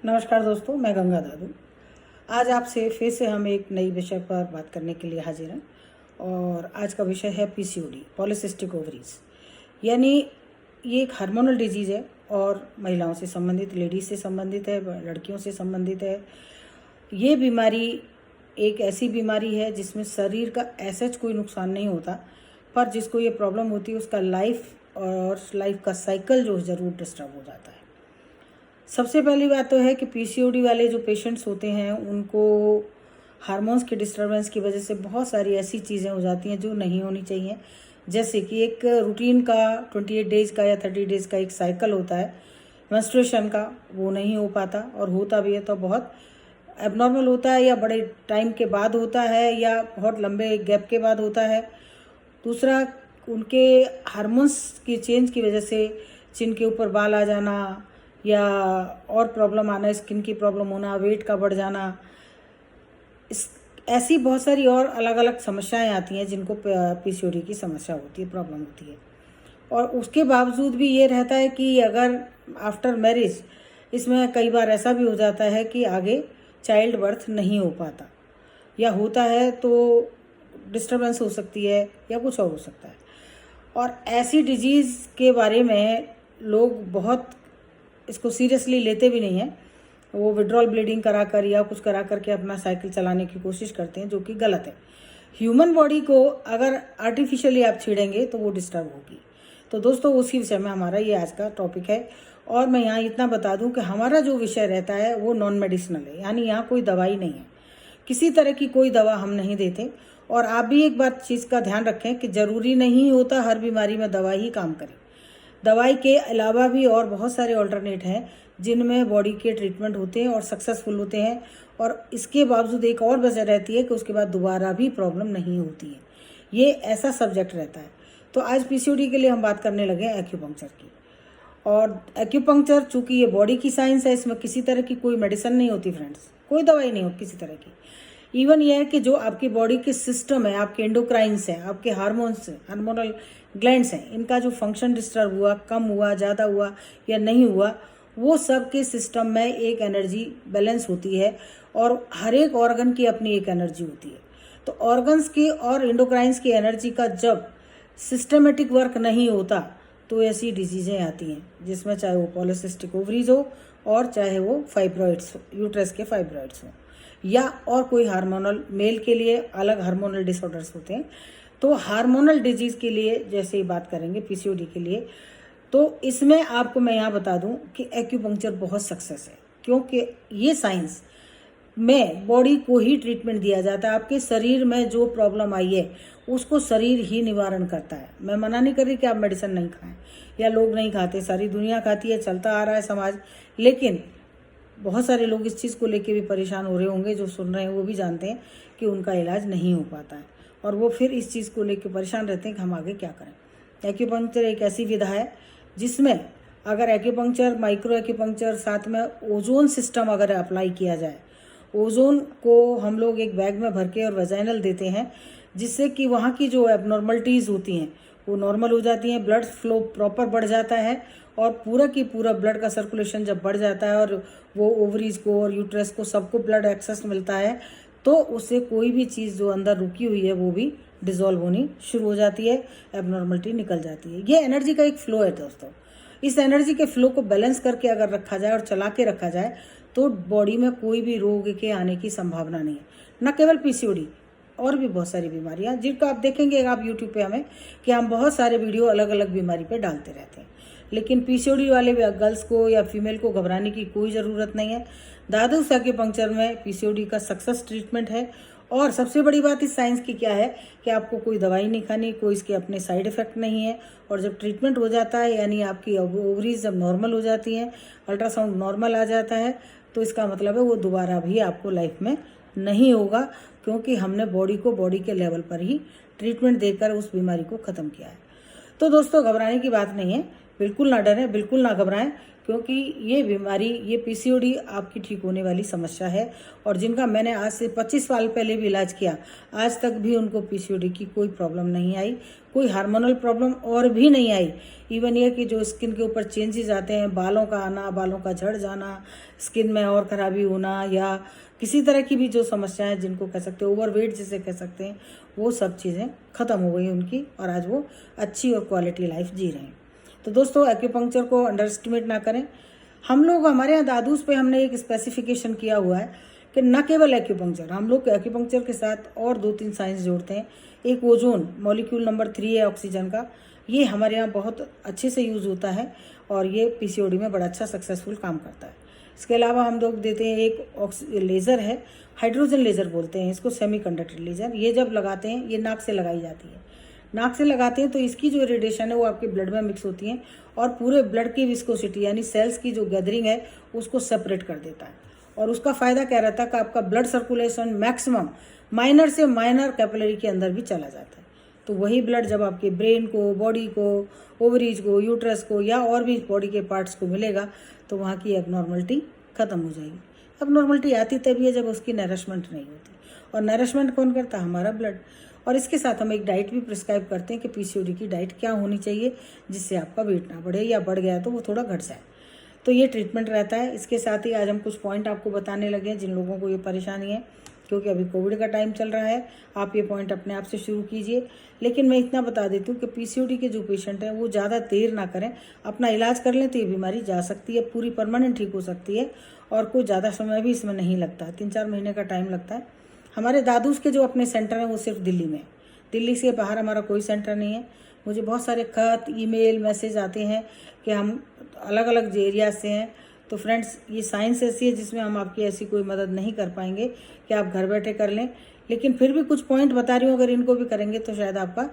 नमस्कार दोस्तों, मैं गंगा दादू। आज आपसे फिर से हम एक नई विषय पर बात करने के लिए हाजिर हैं और आज का विषय है पीसीओडी, पॉलीसिस्टिक ओवरीज। यानी ये एक हार्मोनल डिजीज़ है और महिलाओं से संबंधित, लेडीज से संबंधित है, लड़कियों से संबंधित है। ये बीमारी एक ऐसी बीमारी है जिसमें शरीर का ऐसा कोई नुकसान नहीं होता, पर जिसको ये प्रॉब्लम होती है उसका लाइफ का साइकिल जो ज़रूर डिस्टर्ब हो जाता है। सबसे पहली बात तो है कि पीसीओडी वाले जो पेशेंट्स होते हैं उनको हार्मोन्स की डिस्टर्बेंस की वजह से बहुत सारी ऐसी चीज़ें हो जाती हैं जो नहीं होनी चाहिए। जैसे कि एक रूटीन का 28 डेज़ का या 30 डेज़ का एक साइकिल होता है मेंस्ट्रुएशन का, वो नहीं हो पाता, और होता भी है तो बहुत एबनॉर्मल होता है या बड़े टाइम के बाद होता है या बहुत लंबे गैप के बाद होता है। दूसरा, उनके हार्मोन्स की चेंज की वजह से चिन के ऊपर बाल आ जाना या और प्रॉब्लम आना, स्किन की प्रॉब्लम होना, वेट का बढ़ जाना, ऐसी बहुत सारी और अलग अलग समस्याएं आती हैं जिनको पीसीओडी की समस्या होती है, प्रॉब्लम होती है। और उसके बावजूद भी ये रहता है कि अगर आफ्टर मैरिज इसमें कई बार ऐसा भी हो जाता है कि आगे चाइल्ड बर्थ नहीं हो पाता, या होता है तो डिस्टर्बेंस हो सकती है या कुछ और हो सकता है। और ऐसी डिजीज़ के बारे में लोग बहुत इसको सीरियसली लेते भी नहीं हैं। वो विड्रॉल ब्लीडिंग करा कर या कुछ करा करके अपना साइकिल चलाने की कोशिश करते हैं, जो कि गलत है। ह्यूमन बॉडी को अगर आर्टिफिशियली आप छेड़ेंगे तो वो डिस्टर्ब होगी। तो दोस्तों, उसी विषय में हमारा ये आज का टॉपिक है। और मैं यहाँ इतना बता दूं कि हमारा जो विषय रहता है वो नॉन मेडिसिनल है, यानी यहाँ कोई दवाई नहीं है, किसी तरह की कोई दवा हम नहीं देते। और आप भी एक बात चीज़ का ध्यान रखें कि ज़रूरी नहीं होता हर बीमारी में दवाई ही काम करे। दवाई के अलावा भी और बहुत सारे ऑल्टरनेट हैं जिनमें बॉडी के ट्रीटमेंट होते हैं और सक्सेसफुल होते हैं, और इसके बावजूद एक और वजह रहती है कि उसके बाद दोबारा भी प्रॉब्लम नहीं होती है। ये ऐसा सब्जेक्ट रहता है। तो आज पीसीओडी के लिए हम बात करने लगे एक्यूपंक्चर की। और एक्यूपंक्चर चूँकि ये बॉडी की साइंस है, इसमें किसी तरह की कोई मेडिसिन नहीं होती फ्रेंड्स, कोई दवाई नहीं होती किसी तरह की। इवन ये है कि जो आपकी बॉडी के सिस्टम है, आपके एंडोक्राइंस हैं, आपके हार्मोन्स हैं, हार्मोनल ग्लैंड्स हैं, इनका जो फंक्शन डिस्टर्ब हुआ, कम हुआ, ज़्यादा हुआ या नहीं हुआ, वो सब के सिस्टम में एक एनर्जी बैलेंस होती है और हर एक ऑर्गन की अपनी एक एनर्जी होती है। तो ऑर्गन्स की और एंडोक्राइंस की एनर्जी का जब सिस्टमेटिक वर्क नहीं होता तो ऐसी डिजीज़ें आती हैं, जिसमें चाहे वो पॉलीसिस्टिक ओवरीज हो और चाहे वो फाइब्रॉइड्स, यूट्रस के फाइब्रॉइड्स हों, या और कोई हार्मोनल, मेल के लिए अलग हार्मोनल डिसऑर्डर्स होते हैं। तो हार्मोनल डिजीज़ के लिए जैसे ही बात करेंगे पीसीओडी के लिए, तो इसमें आपको मैं यहाँ बता दूँ कि एक्यूपंक्चर बहुत सक्सेस है, क्योंकि ये साइंस में बॉडी को ही ट्रीटमेंट दिया जाता है। आपके शरीर में जो प्रॉब्लम आई है उसको शरीर ही निवारण करता है। मैं मना नहीं कर रही कि आप मेडिसिन नहीं खाएं या लोग नहीं खाते, सारी दुनिया खाती है, चलता आ रहा है समाज। लेकिन बहुत सारे लोग इस चीज़ को लेके भी परेशान हो रहे होंगे, जो सुन रहे हैं वो भी जानते हैं कि उनका इलाज नहीं हो पाता है, और वो फिर इस चीज़ को लेके परेशान रहते हैं कि हम आगे क्या करें। एक्यूपंक्चर एक ऐसी विधा है जिसमें अगर एक्यूपंक्चर, माइक्रो एक्यूपंक्चर, साथ में ओजोन सिस्टम अगर अप्लाई किया जाए, ओजोन को हम लोग एक बैग में भर के और वेजाइनल देते हैं, जिससे कि वहाँ की जो एबनॉर्मलिटीज़ होती हैं वो नॉर्मल हो जाती हैं, ब्लड फ्लो प्रॉपर बढ़ जाता है, और पूरा की पूरा ब्लड का सर्कुलेशन जब बढ़ जाता है और वो ओवरीज को और यूट्रस को सबको ब्लड एक्सेस मिलता है, तो उससे कोई भी चीज़ जो अंदर रुकी हुई है वो भी डिज़ोल्व होनी शुरू हो जाती है, एबनॉर्मलिटी निकल जाती है। ये एनर्जी का एक फ्लो है दोस्तों। इस एनर्जी के फ्लो को बैलेंस करके अगर रखा जाए और चला के रखा जाए तो बॉडी में कोई भी रोग के आने की संभावना नहीं है। न केवल पीसीओडी, और भी बहुत सारी बीमारियां जिनको आप देखेंगे आप यूट्यूब पे हमें कि हम बहुत सारे वीडियो अलग अलग बीमारी पे डालते रहते हैं। लेकिन पीसीओडी वाले गर्ल्स को या फीमेल को घबराने की कोई ज़रूरत नहीं है। दादू एक्यूपंक्चर में पीसीओडी का सक्सेस ट्रीटमेंट है। और सबसे बड़ी बात इस साइंस की क्या है कि आपको कोई दवाई नहीं खानी, कोई इसके अपने साइड इफ़ेक्ट नहीं है। और जब ट्रीटमेंट हो जाता है, यानी आपकी ओवरीज जब नॉर्मल हो जाती हैं, अल्ट्रासाउंड नॉर्मल आ जाता है, तो इसका मतलब है वो दोबारा भी आपको लाइफ में नहीं होगा, क्योंकि हमने बॉडी को बॉडी के लेवल पर ही ट्रीटमेंट देकर उस बीमारी को ख़त्म किया है। तो दोस्तों, घबराने की बात नहीं है। बिल्कुल ना डरें, बिल्कुल ना घबराएं, क्योंकि ये बीमारी, ये पीसीओडी आपकी ठीक होने वाली समस्या है। और जिनका मैंने आज से 25 साल पहले भी इलाज किया, आज तक भी उनको पीसीओडी की कोई प्रॉब्लम नहीं आई, कोई हार्मोनल प्रॉब्लम और भी नहीं आई। इवन ये कि जो स्किन के ऊपर चेंजेस आते हैं, बालों का आना, बालों का झड़ जाना, स्किन में और खराबी होना, या किसी तरह की भी जो समस्याएं जिनको कह सकते हैं ओवरवेट जिसे कह सकते हैं, वो सब चीज़ें ख़त्म हो गई उनकी, और आज वो अच्छी और क्वालिटी लाइफ जी रहे हैं। तो दोस्तों, एक्यूपंक्चर को अंडर एस्टिमेट ना करें। हम लोग, हमारे यहाँ दादूस पे हमने एक स्पेसिफिकेशन किया हुआ है कि न केवल एक्यूपंक्चर, हम लोग एक्यूपंक्चर के साथ और 2-3 साइंस जोड़ते हैं। एक ओजोन मॉलिक्यूल नंबर 3 है ऑक्सीजन का, ये हमारे यहाँ बहुत अच्छे से यूज़ होता है और ये पीसीओडी में बड़ा अच्छा सक्सेसफुल काम करता है। इसके अलावा हम लोग देते हैं एक लेज़र है, हाइड्रोजन लेज़र बोलते हैं इसको, सेमीकंडक्टर लेज़र। ये जब लगाते हैं, ये नाक से लगाई जाती है। नाक से लगाते हैं तो इसकी जो रेडिएशन है वो आपके ब्लड में मिक्स होती है और पूरे ब्लड की विस्कोसिटी यानी सेल्स की जो गैदरिंग है उसको सेपरेट कर देता है। और उसका फ़ायदा क्या रहता है कि आपका ब्लड सर्कुलेशन मैक्सिमम माइनर से माइनर कैपिलरी के अंदर भी चला जाता है। तो वही ब्लड जब आपके ब्रेन को, बॉडी को, ओवरीज को, यूट्रस को या और भी बॉडी के पार्ट्स को मिलेगा तो वहाँ की एबनॉर्मलिटी ख़त्म हो जाएगी। एबनॉर्मलिटी आती तभी है जब उसकी नरिशमेंट नहीं होती, और नरिशमेंट कौन करता है? हमारा ब्लड। और इसके साथ हम एक डाइट भी प्रिस्क्राइब करते हैं कि पीसीओडी की डाइट क्या होनी चाहिए जिससे आपका वेट ना बढ़े, या बढ़ गया तो वो थोड़ा घट जाए। तो ये ट्रीटमेंट रहता है। इसके साथ ही आज हम कुछ पॉइंट आपको बताने लगे हैं जिन लोगों को ये परेशानी है, क्योंकि अभी कोविड का टाइम चल रहा है। आप ये पॉइंट अपने आप से शुरू कीजिए। लेकिन मैं इतना बता देती हूँ कि पीसीओडी के जो पेशेंट हैं वो ज़्यादा देर ना करें, अपना इलाज कर लें तो ये बीमारी जा सकती है, पूरी परमानेंट ठीक हो सकती है, और कोई ज़्यादा समय भी इसमें नहीं लगता है, 3-4 महीने का टाइम लगता है। हमारे दादूस के जो अपने सेंटर हैं वो सिर्फ दिल्ली में, दिल्ली से बाहर हमारा कोई सेंटर नहीं है। मुझे बहुत सारे खत, ईमेल, मैसेज आते हैं कि हम अलग अलग एरिया से हैं। तो फ्रेंड्स, ये साइंस ऐसी है जिसमें हम आपकी ऐसी कोई मदद नहीं कर पाएंगे कि आप घर बैठे कर लें। लेकिन फिर भी कुछ पॉइंट बता रही हूँ, अगर इनको भी करेंगे तो शायद आपका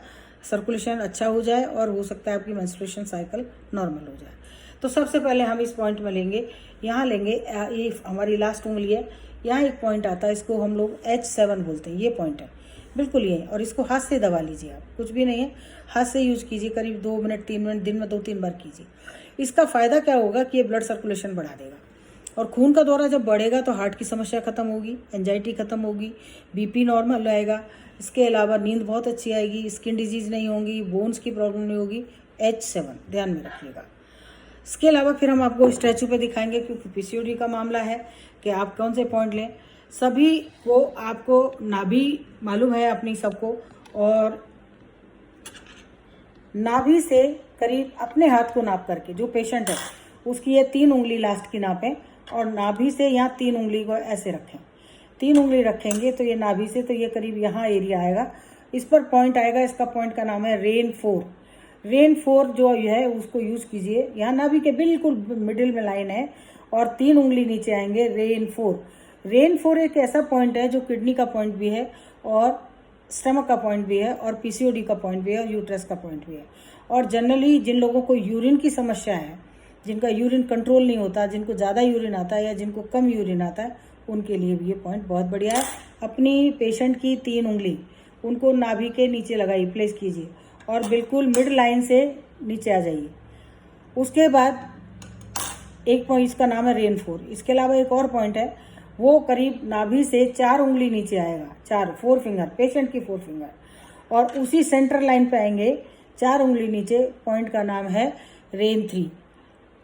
सर्कुलेशन अच्छा हो जाए और हो सकता है आपकी मेंस्ट्रुएशन साइकिल नॉर्मल हो जाए। तो सबसे पहले हम इस पॉइंट में लेंगे, यहाँ लेंगे, ये हमारी लास्ट उंगली है, यहाँ एक पॉइंट आता है, इसको हम लोग H7 बोलते हैं। ये पॉइंट है बिल्कुल ये, और इसको हाथ से दबा लीजिए। आप कुछ भी नहीं है, हाथ से यूज़ कीजिए, करीब 2 मिनट 3 मिनट दिन में 2-3 बार कीजिए। इसका फ़ायदा क्या होगा कि ये ब्लड सर्कुलेशन बढ़ा देगा, और खून का दौरा जब बढ़ेगा तो हार्ट की समस्या खत्म होगी, एंजाइटी खत्म होगी, बीपी नॉर्मल आएगा। इसके अलावा नींद बहुत अच्छी आएगी, स्किन डिजीज़ नहीं होगी, बोन्स की प्रॉब्लम नहीं होगी। H7 ध्यान में रखिएगा। इसके अलावा फिर हम आपको स्टैचू पे दिखाएंगे, क्योंकि पीसीओडी का मामला है कि आप कौन से पॉइंट लें। सभी को आपको नाभि मालूम है अपनी सबको, और नाभि से करीब अपने हाथ को नाप करके जो पेशेंट है उसकी ये 3 उंगली लास्ट की नापें, और नाभि से यहाँ 3 उंगली को ऐसे रखें। 3 उंगली रखेंगे तो ये नाभि से, तो ये करीब यहाँ एरिया आएगा, इस पर पॉइंट आएगा। इसका पॉइंट का नाम है रेन 4। रेन 4 जो है उसको यूज़ कीजिए। यहाँ नाभि के बिल्कुल मिडिल में लाइन है और 3 उंगली नीचे आएंगे। रेन 4, रेन 4 एक ऐसा पॉइंट है जो किडनी का पॉइंट भी है, और स्टमक का पॉइंट भी है, और पीसीओडी का पॉइंट भी है, और यूट्रस का पॉइंट भी है। और जनरली जिन लोगों को यूरिन की समस्या है, जिनका यूरिन कंट्रोल नहीं होता, जिनको ज़्यादा यूरिन आता है या जिनको कम यूरिन आता है, उनके लिए भी ये पॉइंट बहुत बढ़िया है। अपनी पेशेंट की 3 उंगली उनको नाभि के नीचे लगाइए, प्लेस कीजिए, और बिल्कुल मिड लाइन से नीचे आ जाइए। उसके बाद एक पॉइंट, इसका नाम है रेन 4। इसके अलावा एक और पॉइंट है, वो करीब नाभि से 4 उंगली नीचे आएगा, 4 फिंगर, पेशेंट की 4 फिंगर, और उसी सेंटर लाइन पे आएंगे 4 उंगली नीचे। पॉइंट का नाम है रेन 3।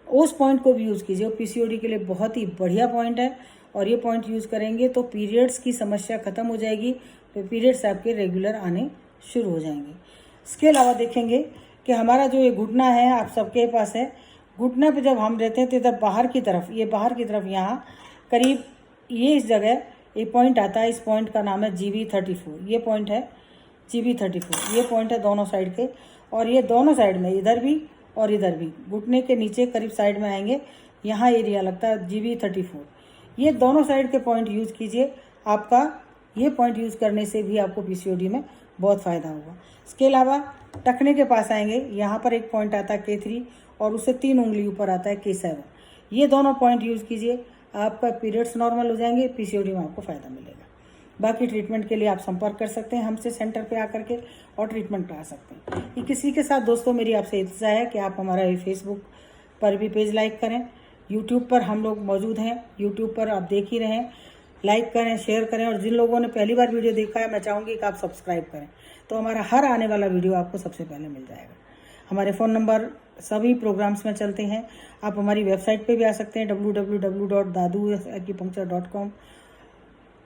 उस पॉइंट को भी यूज़ कीजिए, पीसीओडी के लिए बहुत ही बढ़िया पॉइंट है, और ये पॉइंट यूज़ करेंगे तो पीरियड्स की समस्या खत्म हो जाएगी, तो पीरियड्स आपके रेगुलर आने शुरू हो जाएंगे। इसके अलावा देखेंगे कि हमारा जो ये घुटना है आप सबके पास है, घुटना पे जब हम रहते हैं तो इधर बाहर की तरफ, ये बाहर की तरफ यहाँ करीब ये इस जगह एक पॉइंट आता है। इस पॉइंट का नाम है GB34। ये पॉइंट है GB34, ये पॉइंट है दोनों साइड के, और ये दोनों साइड में, इधर भी और इधर भी, घुटने के नीचे करीब साइड में आएंगे, यहाँ एरिया लगता है GB34। ये दोनों साइड के पॉइंट यूज़ कीजिए। आपका ये पॉइंट यूज़ करने से भी आपको पीसीओडी में बहुत फ़ायदा होगा। इसके अलावा टखने के पास आएंगे, यहाँ पर एक पॉइंट आता है K3, और उससे 3 उंगली ऊपर आता है K7। ये दोनों पॉइंट यूज़ कीजिए, आपका पीरियड्स नॉर्मल हो जाएंगे, पीसीओडी में आपको फ़ायदा मिलेगा। बाकी ट्रीटमेंट के लिए आप संपर्क कर सकते हैं हमसे सेंटर पे आकर के और ट्रीटमेंट करा सकते हैं। ये किसी के साथ दोस्तों मेरी आपसे इल्तिजा है कि आप हमारा ये फेसबुक पर भी पेज लाइक करें, यूट्यूब पर हम लोग मौजूद हैं, यूट्यूब पर आप देख ही रहें, लाइक करें, शेयर करें, और जिन लोगों ने पहली बार वीडियो देखा है मैं चाहूँगी कि आप सब्सक्राइब करें, तो हमारा हर आने वाला वीडियो आपको सबसे पहले मिल जाएगा। हमारे फ़ोन नंबर सभी प्रोग्राम्स में चलते हैं। आप हमारी वेबसाइट पे भी आ सकते हैं www.daduacupuncture.com।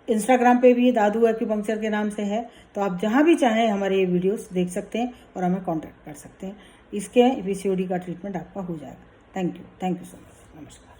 इंस्टाग्राम पे भी दादू एक्यूपंक्चर के नाम से है, तो आप जहाँ भी चाहें हमारे ये वीडियोस देख सकते हैं और हमें कांटेक्ट कर सकते हैं। इसके पीसीओडी का ट्रीटमेंट आपका हो जाएगा। Thank you so much. नमस्कार।